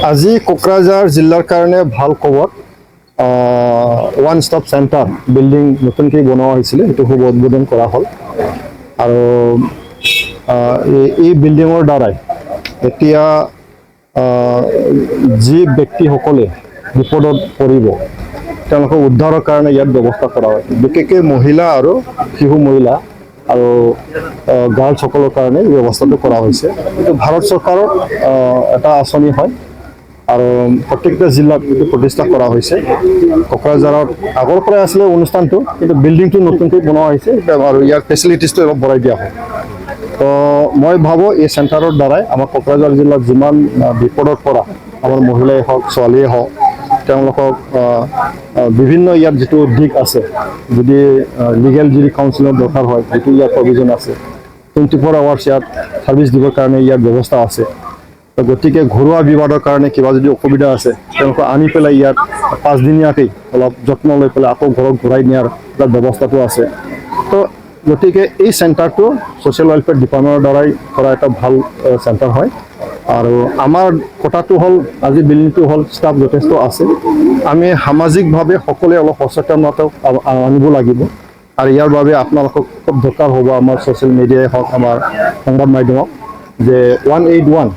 আজি কোকৰাঝাৰ জিলাৰ কাৰণে ভাল খবৰ। ওৱান ষ্টপ চেণ্টাৰ বিল্ডিং নতুনকৈ বনোৱা হৈছিলে, সেইটো শুভ উদ্বোধন কৰা হ'ল। আৰু এই বিল্ডিঙৰ দ্বাৰাই এতিয়া যি ব্যক্তিসকলে বিপদত পৰিব তেওঁলোকক উদ্ধাৰৰ কাৰণে ইয়াত ব্যৱস্থা কৰা হয়। বিশেষকৈ মহিলা আৰু শিশু মহিলা আৰু গাৰ্লছসকলৰ কাৰণে এই ব্যৱস্থাটো কৰা হৈছে। এইটো ভাৰত চৰকাৰৰ এটা আঁচনি হয় আৰু প্ৰত্যেকটা জিলাত এইটো প্ৰতিষ্ঠা কৰা হৈছে। কোকৰাঝাৰত আগৰ পৰাই আছিলে অনুষ্ঠানটো, কিন্তু বিল্ডিংটো নতুনকৈ বনোৱা হৈছে আৰু ইয়াৰ ফেচিলিটিজটো অলপ বঢ়াই দিয়া হয়। তো মই ভাবোঁ এই চেণ্টাৰৰ দ্বাৰাই আমাৰ কোকৰাঝাৰ জিলাত যিমান বিপদৰ পৰা আমাৰ মহিলাই হওক ছোৱালীয়ে হওক তেওঁলোকক বিভিন্ন ইয়াত যিটো দিশ আছে, যদি লিগেল যদি কাউন্সিলৰ দৰকাৰ হয় সেইটো ইয়াত প্ৰভিজন আছে। 24 আৱাৰ্ছ ইয়াত ছাৰ্ভিচ দিবৰ কাৰণে ইয়াত ব্যৱস্থা আছে। গতিকে ঘৰুৱা বিবাদৰ কাৰণে কিবা যদি অসুবিধা আছে তেওঁলোকক আনি পেলাই ইয়াত 5 দিনীয়াকৈ অলপ যত্ন লৈ পেলাই আকৌ ঘৰত ঘূৰাই নিয়াৰ এটা ব্যৱস্থাটো আছে। তো গতিকে এই চেণ্টাৰটো ছ'চিয়েল ৱেলফেয়াৰ ডিপাৰ্টমেণ্টৰ দ্বাৰাই কৰা এটা ভাল চেণ্টাৰ হয়। আৰু আমাৰ কথাটো হ'ল আজি বিল্ডিংটো হ'ল ষ্টাফ যথেষ্ট আছে। আমি সামাজিকভাৱে সকলোৱে অলপ সচেতনতা আনিব লাগিব আৰু ইয়াৰ বাবে আপোনালোকক খুব দৰকাৰ হ'ব আমাৰ ছ'চিয়েল মিডিয়াই হওক আমাৰ সংবাদ মাধ্যমক যে 181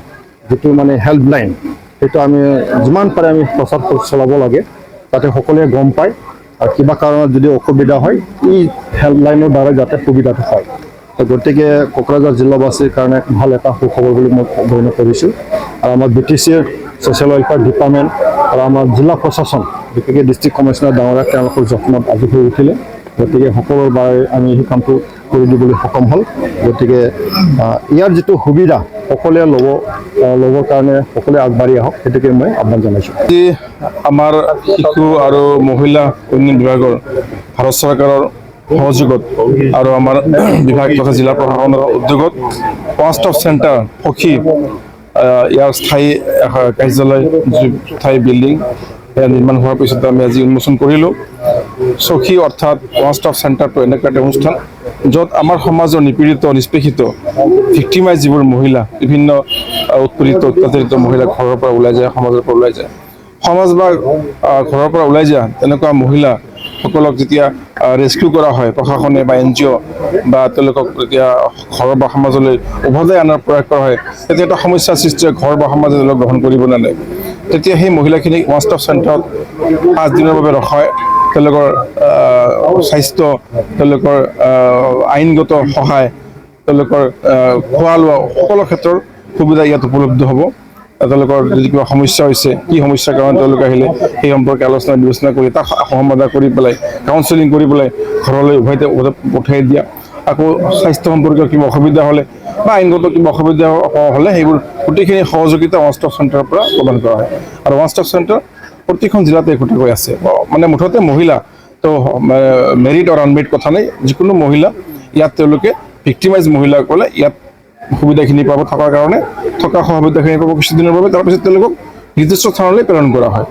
যিটো মানে হেল্পলাইন সেইটো আমি যিমান পাৰে আমি প্ৰচাৰ চলাব লাগে, যাতে সকলোৱে গম পায় আৰু কিবা কাৰণত যদি অসুবিধা হয় এই হেল্পলাইনৰ দ্বাৰা যাতে সুবিধাটো হয়। গতিকে কোকৰাঝাৰ জিলাবাসীৰ কাৰণে ভাল এটা সুখবৰ বুলি মই গণ্য কৰিছোঁ। আৰু আমাৰ BTCৰ ছ'চিয়েল ৱেলফেয়াৰ ডিপাৰ্টমেণ্ট আৰু আমাৰ জিলা প্ৰশাসন বিশেষকৈ ডিষ্ট্ৰিক্ট কমিশ্যনাৰ ডাঙৰীয়া তেওঁলোকৰ যত্নত আজি হৈ উঠিলে। গতিকে সকলোৰ বাবে আমি সেই কামটো কৰি দিবলৈ সক্ষম হ'ল। গতিকে ইয়াৰ যিটো সুবিধা সকলোৱে ল'বৰ কাৰণে সকলোৱে আগবাঢ়ি আহক, সেইটোকে মই আহ্বান জনাইছোঁ। আমাৰ শিশু আৰু মহিলা উন্নয়ন বিভাগৰ ভাৰত চৰকাৰৰ সহযোগত আৰু আমাৰ বিভাগ তথা জিলা প্ৰশাসনৰ উদ্যোগত ওৱান ষ্টপ চেণ্টাৰ সখী ইয়াৰ স্থায়ী কাৰ্যালয় স্থায়ী বিল্ডিং নিৰ্মাণ হোৱাৰ পিছত আমি আজি উন্মোচন কৰিলোঁ। সখী অৰ্থাৎ ওৱান ষ্টপ চেণ্টাৰটো এনেকুৱা এটা অনুষ্ঠান য'ত আমাৰ সমাজৰ নিপীড়িত নিষ্পেষিত ভিক্টিমাইজ যিবোৰ মহিলা, বিভিন্ন উৎপীড়িত অত্যাচাৰিত মহিলা ঘৰৰ পৰা ওলাই যায়, সমাজৰ পৰা ওলাই যায়, সমাজ বা ঘৰৰ পৰা ওলাই যায় তেনেকুৱা মহিলাসকলক যেতিয়া ৰেস্কিউ কৰা হয় প্ৰশাসনে বা NGO বা তেওঁলোকক যেতিয়া ঘৰ বা সমাজলৈ উভতাই অনাৰ প্ৰয়াস কৰা হয়, তেতিয়া এটা সমস্যাৰ সৃষ্টি হয়, ঘৰ বা সমাজে তেওঁলোকক গ্ৰহণ কৰিব নালাগে। তেতিয়া সেই মহিলাখিনিক ওৱান ষ্টপ চেণ্টাৰত 5 দিনৰ বাবে ৰখায়। তেওঁলোকৰ স্বাস্থ্য, তেওঁলোকৰ আইনগত সহায়, তেওঁলোকৰ খোৱা লোৱা সকলো ক্ষেত্ৰৰ সুবিধা ইয়াত উপলব্ধ হ'ব। তেওঁলোকৰ যদি কিবা সমস্যা হৈছে, কি সমস্যাৰ কাৰণে তেওঁলোকে আহিলে সেই সম্পৰ্কে আলোচনা বিবেচনা কৰি তাক সমাধান কৰি পেলাই কাউন্সেলিং কৰি পেলাই ঘৰলৈ পঠিয়াই দিয়া। আকৌ স্বাস্থ্য সম্পৰ্কীয় কিবা অসুবিধা হ'লে বা আইনগত কিবা অসুবিধা হ'লে সেইবোৰ গোটেইখিনি সহযোগিতা ওৱান ষ্টপ চেণ্টাৰৰ পৰা প্ৰদান কৰা হয়। আৰু ওৱান ষ্টপ চেণ্টাৰ প্ৰতিখন জিলাতে একোটাকৈ আছে। মানে মুঠতে মহিলা তো মেৰিড আৰু আনমেৰিড কথা নাই, যিকোনো মহিলা ইয়াত তেওঁলোকে ভিক্টিমাইজ মহিলাসকলে ইয়াত সুবিধাখিনি পাব, থকাৰ কাৰণে থকা সুবিধাখিনি পাব কিছুদিনৰ বাবে। তাৰপিছত তেওঁলোকক নিৰ্দিষ্ট স্থানলৈ প্ৰেৰণ কৰা হয়।